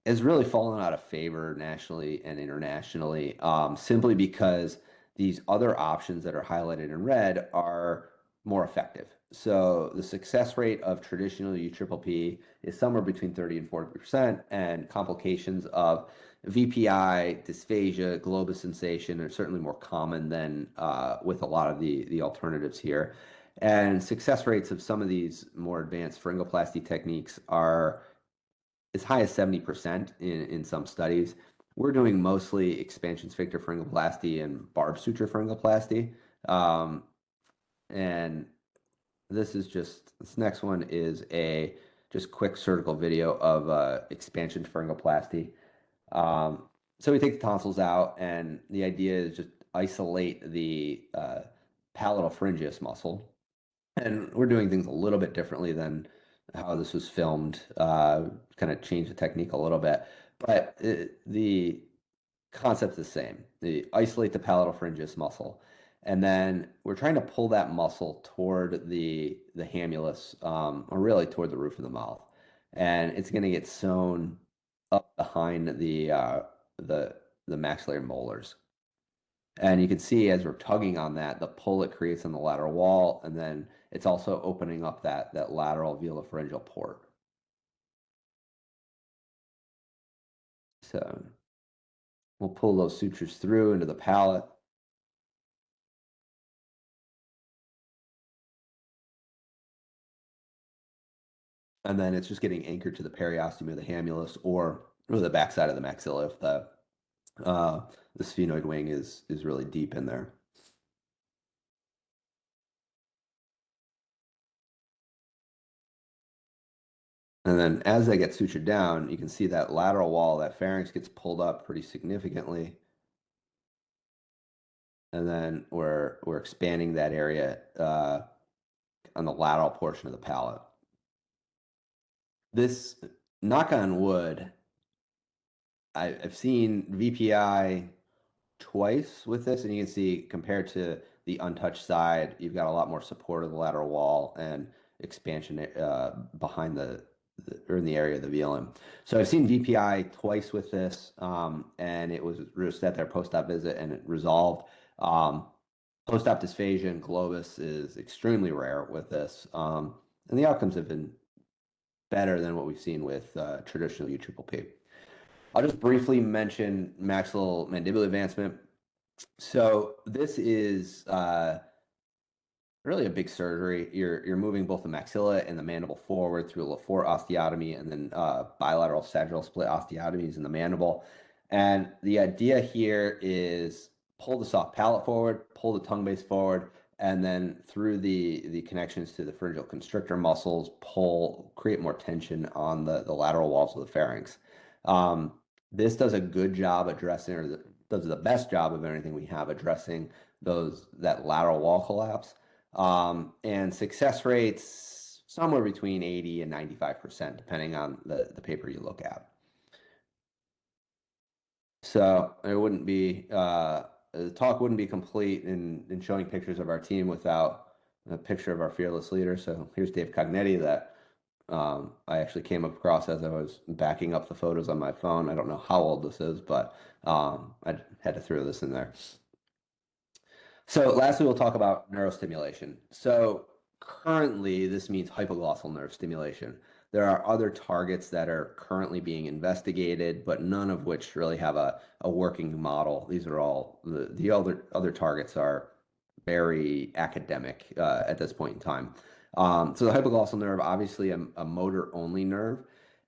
has really fallen out of favor nationally and internationally, simply because these other options that are highlighted in red are more effective. So the success rate of traditional UPPP is somewhere between 30 and 40%, and complications of VPI, dysphagia, globus sensation are certainly more common than with a lot of the alternatives here. And success rates of some of these more advanced pharyngoplasty techniques are as high as 70% in some studies. We're doing mostly expansion sphincter pharyngoplasty and barb suture pharyngoplasty. Um, and this next one is a just quick surgical video of expansion pharyngoplasty. Um, so we take the tonsils out, and the idea is just isolate the palatal pharyngeus muscle. And we're doing things a little bit differently than how this was filmed, kind of change the technique a little bit. But the concept's the same. The isolate the palatal pharyngeus muscle. And then we're trying to pull that muscle toward the hamulus, or really toward the roof of the mouth. And it's going to get sewn up behind the the maxillary molars. And you can see as we're tugging on that, the pull it creates on the lateral wall, and then it's also opening up that lateral velopharyngeal port. So we'll pull those sutures through into the palate. And then it's just getting anchored to the periosteum of the hamulus or the backside of the maxilla if uh, the sphenoid wing is really deep in there. And then as they get sutured down, you can see that lateral wall, that pharynx gets pulled up pretty significantly. And then we're expanding that area on the lateral portion of the palate. This, knock on wood, I've seen VPI twice with this, and you can see compared to the untouched side, you've got a lot more support of the lateral wall and expansion behind or in the area of the velum. So I've seen VPI twice with this, and it was just at their post-op visit, and it resolved. Post-op dysphagia and globus is extremely rare with this, and the outcomes have been better than what we've seen with traditional UPPP. I'll just briefly mention maxillomandibular advancement. So this is really a big surgery. You're moving both the maxilla and the mandible forward through a LaForte osteotomy and then bilateral sagittal split osteotomies in the mandible. And the idea here is pull the soft palate forward, pull the tongue base forward, and then through the connections to the pharyngeal constrictor muscles, create more tension on the lateral walls of the pharynx. This does a good job addressing, or does the best job of anything we have addressing that lateral wall collapse. And success rates somewhere between 80 and 95%, depending on the paper you look at. So it wouldn't be the talk wouldn't be complete in showing pictures of our team without a picture of our fearless leader. So here's Dave Cognetti that I actually came across as I was backing up the photos on my phone. I don't know how old this is, but I had to throw this in there. So lastly, we'll talk about neurostimulation. So currently, this means hypoglossal nerve stimulation. There are other targets that are currently being investigated, but none of which really have a working model. These are all the other targets are very academic at this point in time. So the hypoglossal nerve, obviously a motor only nerve,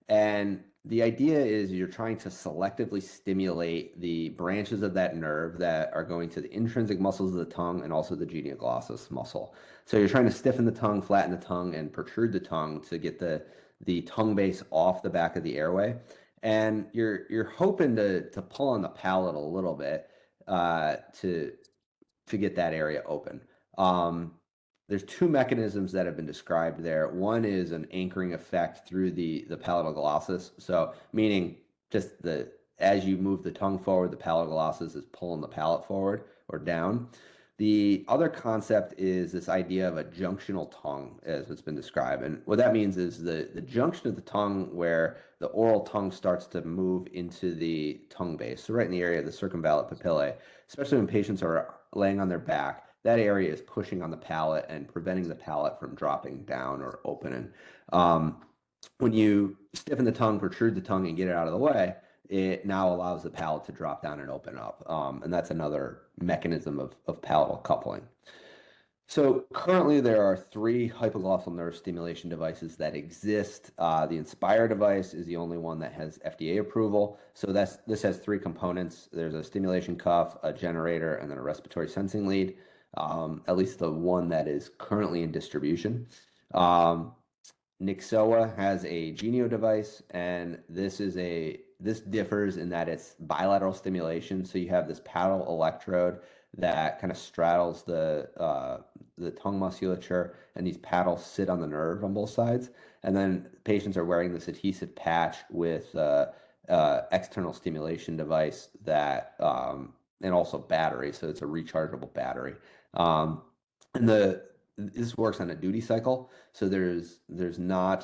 and the idea is you're trying to selectively stimulate the branches of that nerve that are going to the intrinsic muscles of the tongue and also the genioglossus muscle. So you're trying to stiffen the tongue, flatten the tongue, and protrude the tongue to get the tongue base off the back of the airway. And you're hoping to pull on the palate a little bit to get that area open. Um, there's two mechanisms that have been described there. One is an anchoring effect through the palatal glossus. So meaning just the as you move the tongue forward, the palatal glossus is pulling the palate forward or down. The other concept is this idea of a junctional tongue, as it's been described. And what that means is the junction of the tongue where the oral tongue starts to move into the tongue base. So right in the area of the circumvallate papillae, especially when patients are laying on their back, that area is pushing on the palate and preventing the palate from dropping down or opening. Um, when you stiffen the tongue, protrude the tongue, and get it out of the way, it now allows the palate to drop down and open up. And that's another mechanism of palatal coupling. So currently there are three hypoglossal nerve stimulation devices that exist. The Inspire device is the only one that has FDA approval. So this has three components. There's a stimulation cuff, a generator, and then a respiratory sensing lead. At least the one that is currently in distribution. Um, Nyxoah has a Genio device, and this differs in that it's bilateral stimulation. So you have this paddle electrode that kind of straddles the tongue musculature, and these paddles sit on the nerve on both sides. And then patients are wearing this adhesive patch with external stimulation device that and also battery, so it's a rechargeable battery. Um, and this works on a duty cycle, so there's no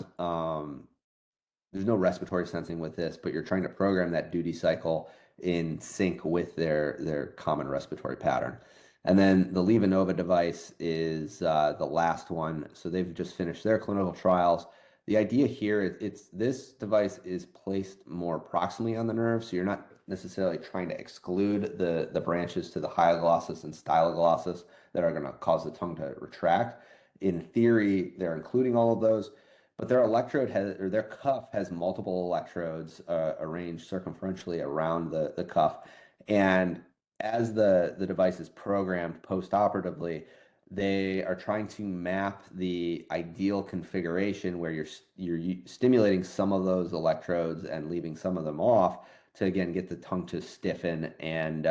respiratory sensing with this, but you're trying to program that duty cycle in sync with their common respiratory pattern. And then the LivaNova device is the last one. So they've just finished their clinical trials. The idea here is this device is placed more proximally on the nerve, so you're not necessarily trying to exclude the branches to the hyoglossus and styloglossus that are going to cause the tongue to retract. In theory, they're including all of those, but their cuff has multiple electrodes arranged circumferentially around the cuff. And as the device is programmed post-operatively, they are trying to map the ideal configuration where you're stimulating some of those electrodes and leaving some of them off to again get the tongue to stiffen and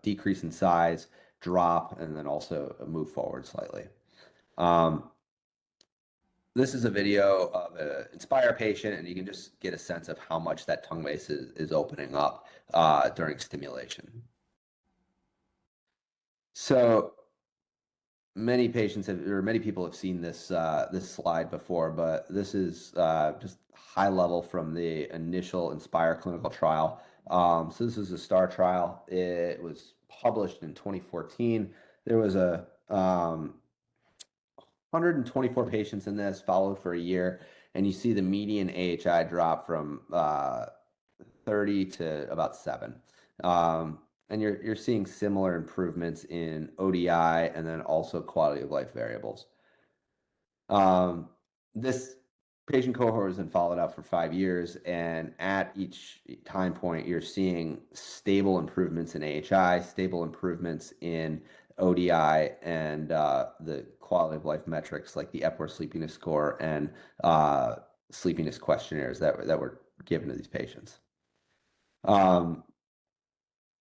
decrease in size, drop, and then also move forward slightly. Um, this is a video of an Inspire patient, and you can just get a sense of how much that tongue base is opening up during stimulation. So many people have seen this slide before, but this is just high level from the initial Inspire clinical trial. So this is a STAR trial. It was published in 2014. There was a 124 patients in this, followed for a year, and you see the median AHI drop from 30 to about 7. And you're seeing similar improvements in ODI and then also quality of life variables. This patient cohort has been followed up for 5 years, and at each time point, you're seeing stable improvements in AHI, stable improvements in ODI, and the quality of life metrics like the Epworth Sleepiness Score and sleepiness questionnaires that were given to these patients.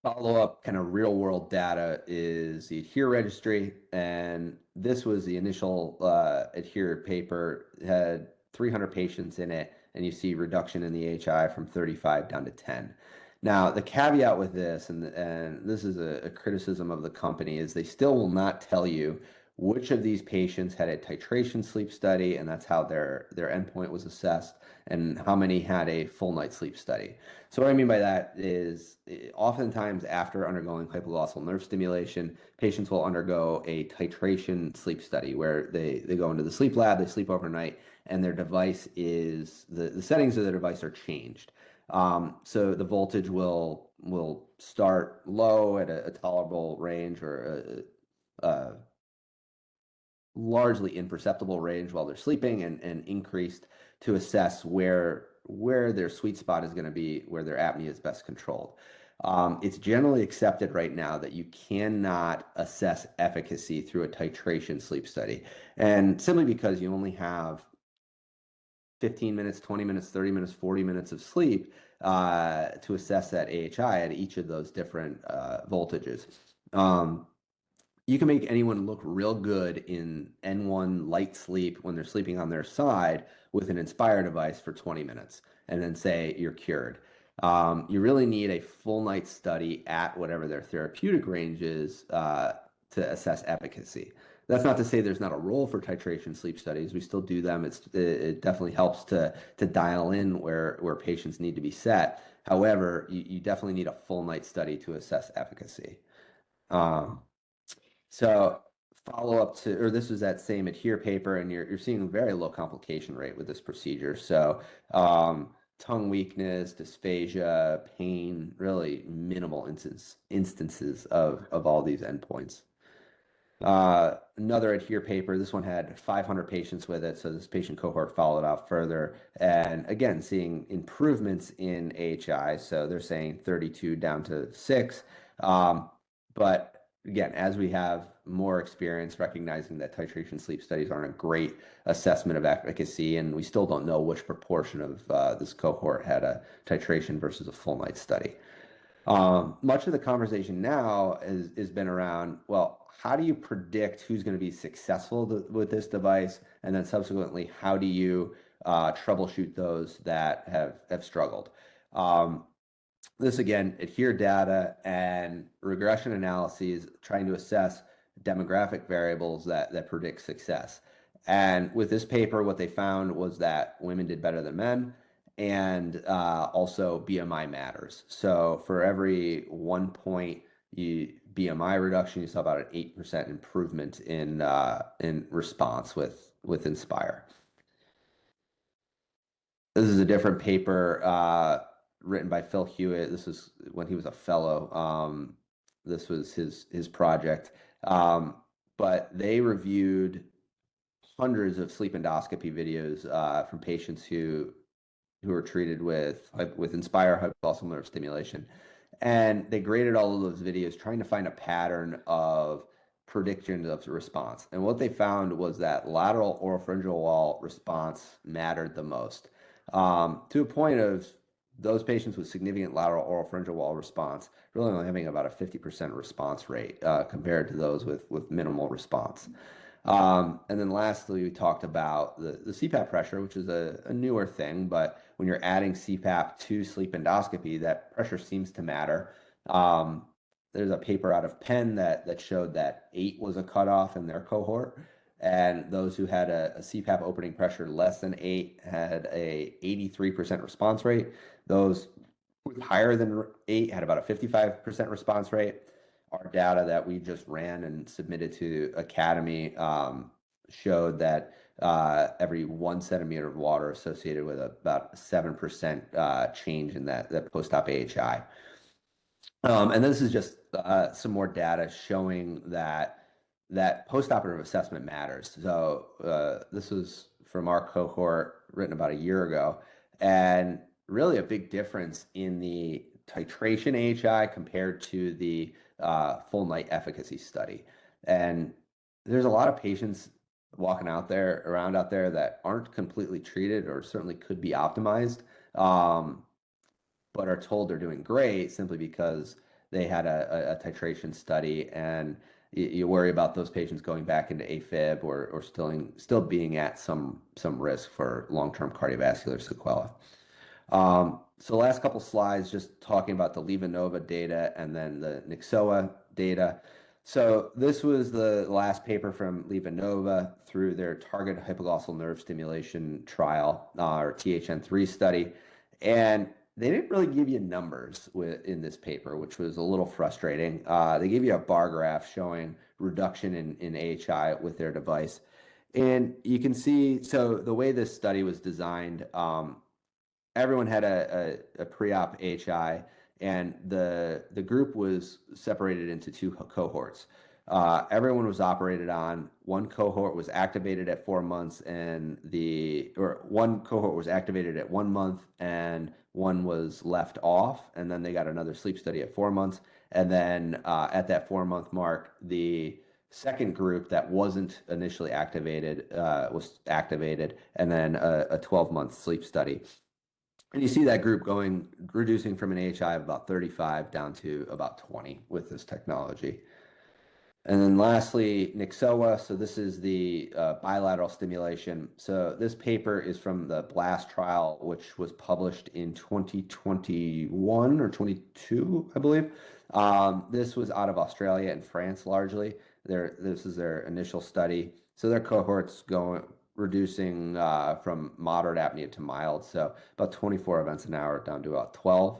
Follow-up kind of real-world data is the ADHERE registry, and this was the initial ADHERE paper. It had 300 patients in it, and you see reduction in the AHI from 35 down to 10. Now, the caveat with this, and this is a criticism of the company, is they still will not tell you which of these patients had a titration sleep study, and that's how their endpoint was assessed, and how many had a full night sleep study. So what I mean by that is oftentimes after undergoing hypoglossal nerve stimulation, patients will undergo a titration sleep study where they go into the sleep lab, they sleep overnight, and their device is, the settings of the device are changed. So the voltage will start low at a tolerable range or a largely imperceptible range while they're sleeping and increased to assess where where their sweet spot is going to be, where their apnea is best controlled. It's generally accepted right now that you cannot assess efficacy through a titration sleep study. And simply because you only have 15 minutes, 20 minutes, 30 minutes, 40 minutes of sleep to assess that AHI at each of those different voltages. You can make anyone look real good in N1 light sleep when they're sleeping on their side with an Inspire device for 20 minutes and then say you're cured. You really need a full night study at whatever their therapeutic range is to assess efficacy. That's not to say there's not a role for titration sleep studies. We still do them. It definitely helps to dial in where patients need to be set. However, you definitely need a full night study to assess efficacy. So follow up to, or this was that same adhere paper, and you're seeing a very low complication rate with this procedure. So tongue weakness, dysphagia, pain, really minimal instances of all these endpoints. Another adhere paper, this one had 500 patients with it, so this patient cohort followed out further, and again, seeing improvements in AHI, so they're saying 32 down to 6, but again, as we have more experience recognizing that titration sleep studies aren't a great assessment of efficacy, and we still don't know which proportion of this cohort had a titration versus a full night study. Much of the conversation now has been around, well, how do you predict who's going to be successful with this device? And then subsequently, how do you troubleshoot those that have struggled? This again, adhere data and regression analyses trying to assess demographic variables that predict success. And with this paper, what they found was that women did better than men, and also BMI matters. So for every 1 point BMI reduction, you saw about an 8% improvement in response with Inspire. This is a different paper written by Phil Hewitt. This was when he was a fellow. This was his project. But they reviewed hundreds of sleep endoscopy videos from patients who were treated with Inspire hypoglossal nerve stimulation. And they graded all of those videos trying to find a pattern of prediction of the response. And what they found was that lateral oropharyngeal wall response mattered the most, to a point of those patients with significant lateral oropharyngeal wall response really only having about a 50% response rate compared to those with minimal response. And then lastly, we talked about the CPAP pressure, which is a newer thing, but when you're adding CPAP to sleep endoscopy, that pressure seems to matter. There's a paper out of Penn that showed that 8 was a cutoff in their cohort, and those who had a CPAP opening pressure less than 8 had a 83% response rate. Those with higher than 8 had about a 55% response rate. Our data that we just ran and submitted to Academy showed that every 1 centimeter of water associated with about 7% change in that post-op AHI. And this is just some more data showing that post-operative assessment matters. So this was from our cohort written about a year ago, and really a big difference in the titration AHI compared to the full night efficacy study. And there's a lot of patients walking around out there that aren't completely treated or certainly could be optimized, but are told they're doing great simply because they had a titration study, and you worry about those patients going back into AFib or still being at some risk for long-term cardiovascular sequelae. So last couple slides, just talking about the LivaNova data and then the Nyxoah data. So this was the last paper from LivaNova through their target hypoglossal nerve stimulation trial, or THN3 study. And they didn't really give you numbers in this paper, which was a little frustrating. They gave you a bar graph showing reduction in AHI with their device. And you can see, so the way this study was designed, everyone had a pre-op AHI, and the group was separated into 2 cohorts. Everyone was operated on. One cohort was activated at 4 months, one cohort was activated at 1 month, and one was left off. And then they got another sleep study at 4 months. And then at that 4 month mark, the second group that wasn't initially activated was activated, and then a 12-month sleep study. And you see that group reducing from an AHI of about 35 down to about 20 with this technology. And then lastly, Nyxoah. So this is the bilateral stimulation. So this paper is from the BLAST trial, which was published in 2021 or 22, I believe. This was out of Australia and France largely. This is their initial study. So their cohorts reducing from moderate apnea to mild. So about 24 events an hour down to about 12.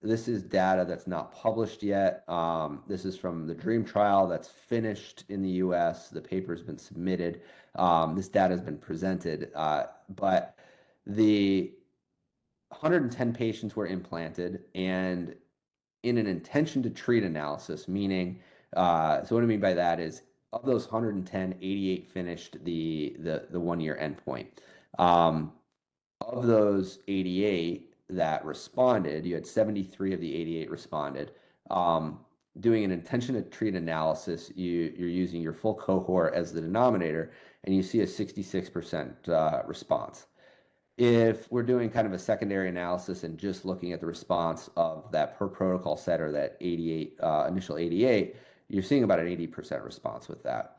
This is data that's not published yet. This is from the DREAM trial that's finished in the US. The paper's been submitted. This data has been presented, but the 110 patients were implanted, and in an intention to treat analysis, meaning, so what I mean by that is of those 110, 88 finished the 1 year endpoint. Of those 88 that responded, you had 73 of the 88 responded. Doing an intention to treat analysis, you're using your full cohort as the denominator, and you see a 66% response. If we're doing kind of a secondary analysis and just looking at the response of that per protocol set or that 88 initial 88, you're seeing about an 80% response with that.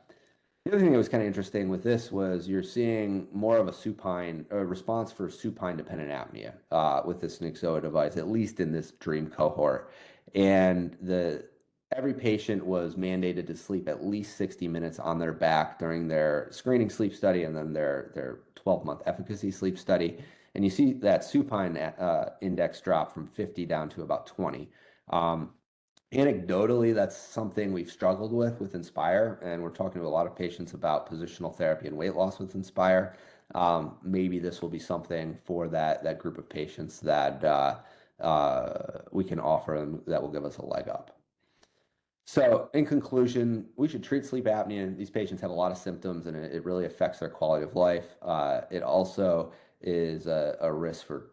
The other thing that was kind of interesting with this was you're seeing more of a response for supine dependent apnea with this Nyxoah device, at least in this DREAM cohort. And every patient was mandated to sleep at least 60 minutes on their back during their screening sleep study and then their 12-month efficacy sleep study. And you see that supine index drop from 50 down to about 20. Anecdotally, that's something we've struggled with Inspire, and we're talking to a lot of patients about positional therapy and weight loss with Inspire. Maybe this will be something for that group of patients that we can offer them that will give us a leg up. So in conclusion, we should treat sleep apnea. These patients have a lot of symptoms, and it really affects their quality of life. It also is a risk for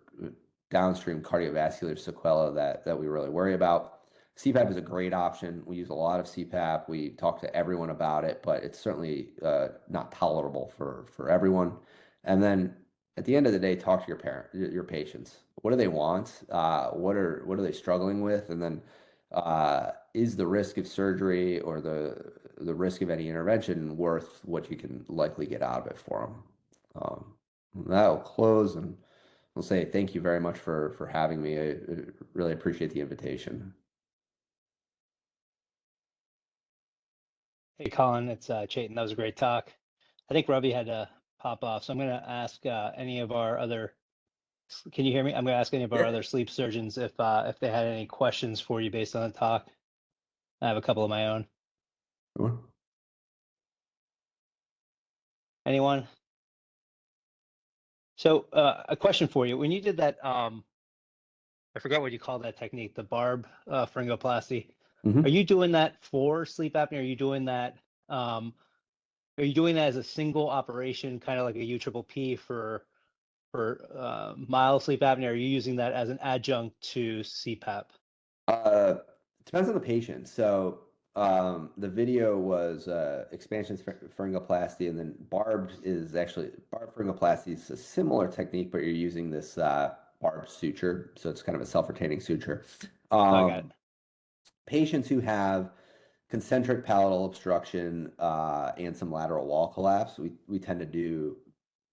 downstream cardiovascular sequelae that we really worry about. CPAP is a great option. We use a lot of CPAP. We talk to everyone about it, but it's certainly not tolerable for everyone. And then at the end of the day, talk to your patients. What do they want? What are they struggling with? And then is the risk of surgery or the risk of any intervention worth what you can likely get out of it for them? That'll close, and we'll say thank you very much for having me. I really appreciate the invitation. Hey, Colin, it's Chaitan. That was a great talk. I think Ravi had to pop off, so I'm going to ask any of our other. Can you hear me? I'm going to ask any of our other sleep surgeons if they had any questions for you based on the talk. I have a couple of my own. Sure. Anyone? So a question for you. When you did that, I forgot what you call that technique, the barb pharyngoplasty. Are you doing that for sleep apnea? Are you doing that? Are you doing that as a single operation, kind of like a UPPP for mild sleep apnea? Or are you using that as an adjunct to CPAP? Depends on the patient. So the video was expansion pharyngoplasty, and then barbed pharyngoplasty is a similar technique, but you're using this barbed suture, so it's kind of a self-retaining suture. I got it. Patients who have concentric palatal obstruction and some lateral wall collapse, we tend to do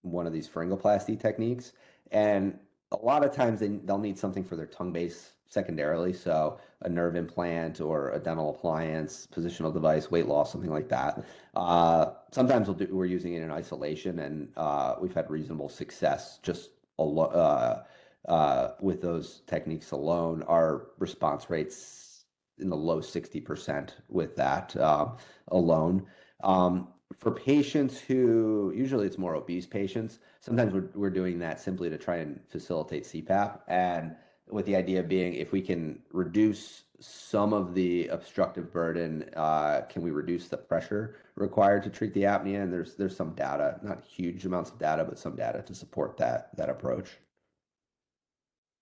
one of these pharyngoplasty techniques, and a lot of times they'll need something for their tongue base secondarily, so a nerve implant or a dental appliance, positional device, weight loss, something like that. Sometimes we're using it in isolation, and we've had reasonable success just with those techniques alone. Our response rates in the low 60% with that alone. For patients who, usually it's more obese patients, sometimes we're doing that simply to try and facilitate CPAP. And with the idea being if we can reduce some of the obstructive burden, can we reduce the pressure required to treat the apnea? And there's some data, not huge amounts of data, but some data to support that approach.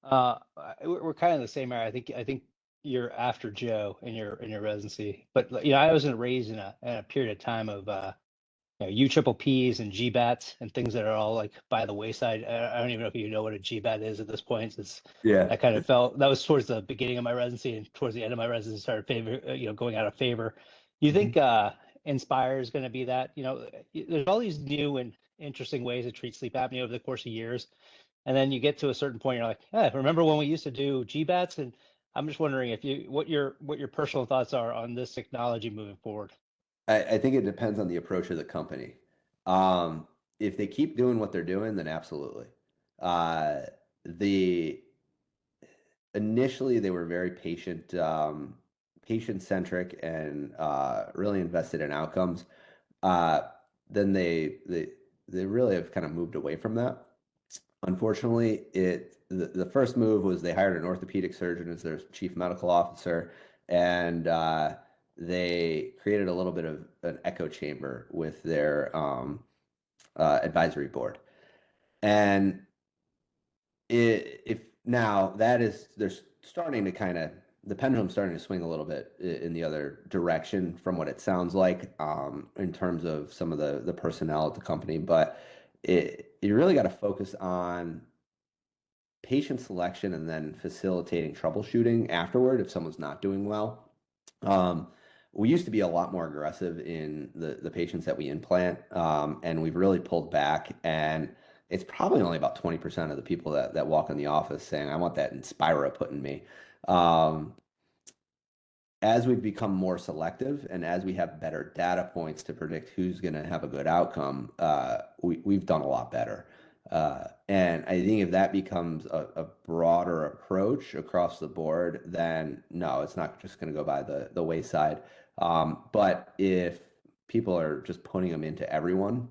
We're kind of the same area. I think you're after Joe in your residency, but I wasn't raised in a period of time of U triple Ps and GBATs and things that are all like by the wayside. I don't even know if you know what a GBAT is at this point. Yeah. That kind of felt that was towards the beginning of my residency, and towards the end of my residency started going out of favor. You think Mhm. Inspire is going to be that? There's all these new and interesting ways to treat sleep apnea over the course of years, and then you get to a certain point, you're like, yeah, remember when we used to do GBATs? And I'm just wondering if you what your personal thoughts are on this technology moving forward. I think it depends on the approach of the company. Um, if they keep doing what they're doing, then absolutely. Uh, the initially they were very patient centric and really invested in outcomes. Uh, then they really have kind of moved away from that. Unfortunately, the first move was they hired an orthopedic surgeon as their chief medical officer, and they created a little bit of an echo chamber with their advisory board. And if now that is they're starting to kind of the pendulum's starting to swing a little bit in the other direction from what it sounds like in terms of some of the personnel at the company, but you really got to focus on patient selection and then facilitating troubleshooting afterward if someone's not doing well. Um, we used to be a lot more aggressive in the patients that we implant, and we've really pulled back. And it's probably only about 20% of the people that walk in the office saying, I want that Inspira put in me. Um, as we've become more selective and as we have better data points to predict who's going to have a good outcome, we've done a lot better. And I think if that becomes a broader approach across the board, then no, it's not just going to go by the wayside. But if people are just putting them into everyone,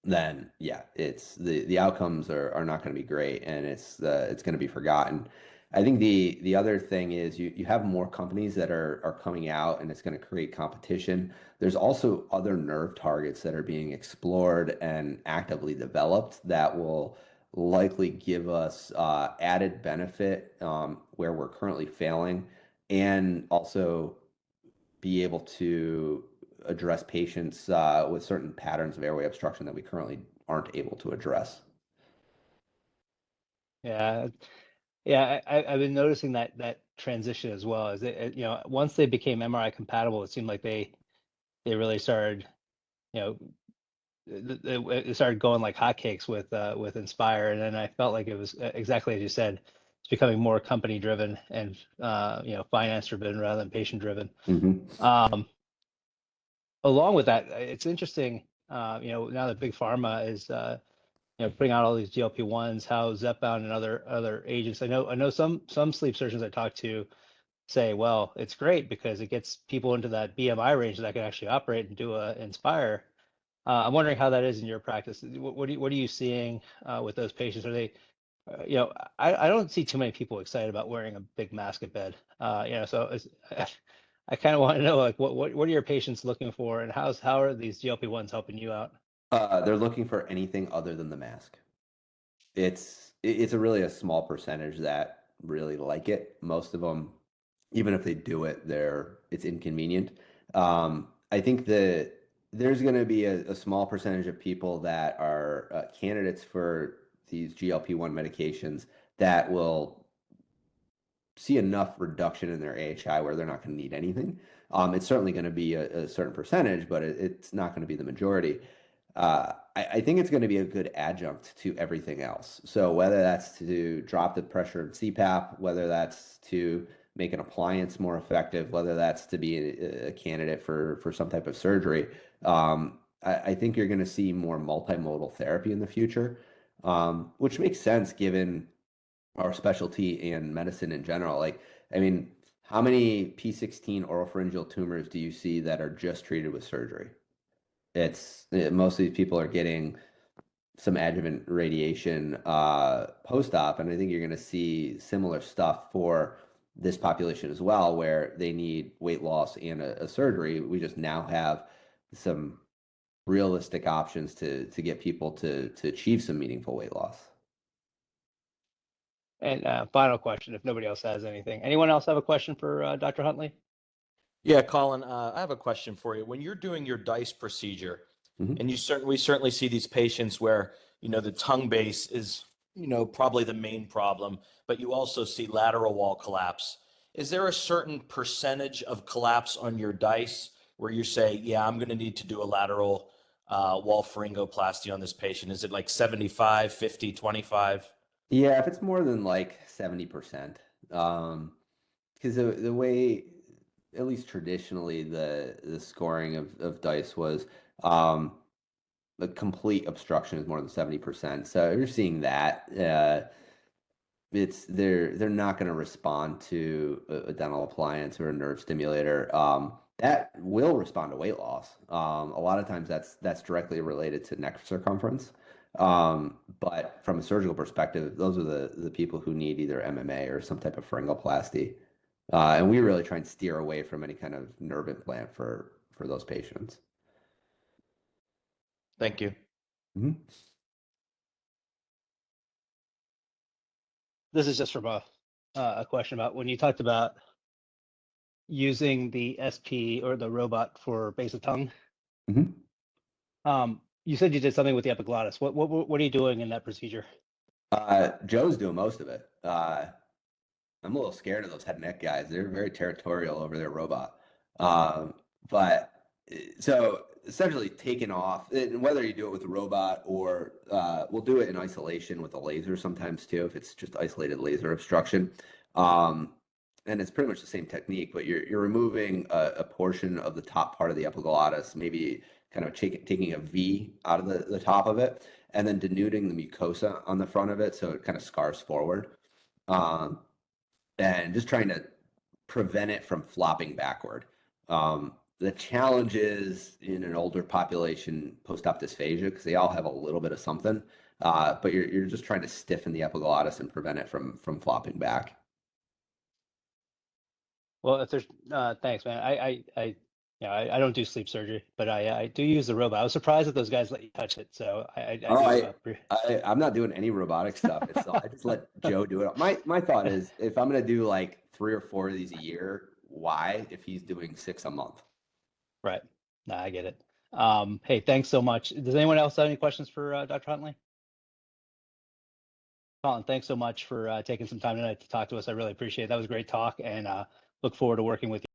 then yeah, it's the outcomes are not going to be great, and it's going to be forgotten. I think the other thing is you have more companies that are coming out, and it's going to create competition. There's also other nerve targets that are being explored and actively developed that will likely give us added benefit where we're currently failing, and also be able to address patients with certain patterns of airway obstruction that we currently aren't able to address. Yeah, yeah, I've been noticing that transition as well. Is it, once they became MRI compatible, it seemed like they really started, you know, it started going like hotcakes with Inspire, and then I felt like it was exactly as you said, it's becoming more company driven and finance driven rather than patient driven. Hmm. Um, Along with that, it's interesting, now that big pharma is putting out all these GLP-1s, how Zepbound and other agents. I know some sleep surgeons I talk to say, well, it's great because it gets people into that BMI range that can actually operate and do a Inspire. I'm wondering how that is in your practice. What are you seeing with those patients? Are they, I don't see too many people excited about wearing a big mask at bed. So I kind of want to know like what are your patients looking for, and how are these GLP-1s helping you out? They're looking for anything other than the mask. It's a really a small percentage that really like it. Most of them, even if they do it, it's inconvenient. I think that there's going to be a small percentage of people that are candidates for these GLP-1 medications that will see enough reduction in their AHI where they're not going to need anything. It's certainly going to be a certain percentage, but it's not going to be the majority. I think it's going to be a good adjunct to everything else. So whether that's to drop the pressure of CPAP, whether that's to make an appliance more effective, whether that's to be a candidate for some type of surgery, I think you're going to see more multimodal therapy in the future, which makes sense given our specialty and medicine in general. Like, I mean, how many P16 oropharyngeal tumors do you see that are just treated with surgery? Most of these people are getting some adjuvant radiation post-op, and I think you're going to see similar stuff for this population as well, where they need weight loss and a surgery. We just now have some realistic options to get people to achieve some meaningful weight loss. And final question, if nobody else has anything. Anyone else have a question for Dr. Huntley? Yeah, Colin, I have a question for you. When you're doing your DICE procedure, and we certainly see these patients where, the tongue base is, probably the main problem, but you also see lateral wall collapse. Is there a certain percentage of collapse on your DICE where you say, yeah, I'm going to need to do a lateral wall pharyngoplasty on this patient? Is it like 75, 50, 25? Yeah, if it's more than like 70%, because the way, at least traditionally, the scoring of DICE was the complete obstruction is more than 70%. So if you're seeing that, they're not going to respond to a dental appliance or a nerve stimulator. That will respond to weight loss. A lot of times that's directly related to neck circumference. But from a surgical perspective, those are the people who need either MMA or some type of pharyngoplasty. And we really try and steer away from any kind of nerve implant for those patients. Thank you. This is just from a question about when you talked about using the SP or the robot for base of tongue. You said you did something with the epiglottis. What are you doing in that procedure? Joe's doing most of it. I'm a little scared of those head and neck guys. They're very territorial over their robot. But so essentially taking off, and whether you do it with a robot or we'll do it in isolation with a laser sometimes too, if it's just isolated laser obstruction. And it's pretty much the same technique, but you're removing a portion of the top part of the epiglottis, maybe kind of taking a V out of the top of it, and then denuding the mucosa on the front of it so it kind of scars forward. And just trying to prevent it from flopping backward. The challenge is in an older population, post-op dysphagia, because they all have a little bit of something, but you're just trying to stiffen the epiglottis and prevent it from flopping back. Well, if there's thanks, man. I don't do sleep surgery, but I do use the robot. I was surprised that those guys let you touch it. So I'm not doing any robotic stuff. I just let Joe do it. My thought is, if I'm going to do like 3 or 4 of these a year, why if he's doing 6 a month? Right. No, I get it. Hey, thanks so much. Does anyone else have any questions for Dr. Huntley? Colin, thanks so much for taking some time tonight to talk to us. I really appreciate it. That was a great talk, and look forward to working with you.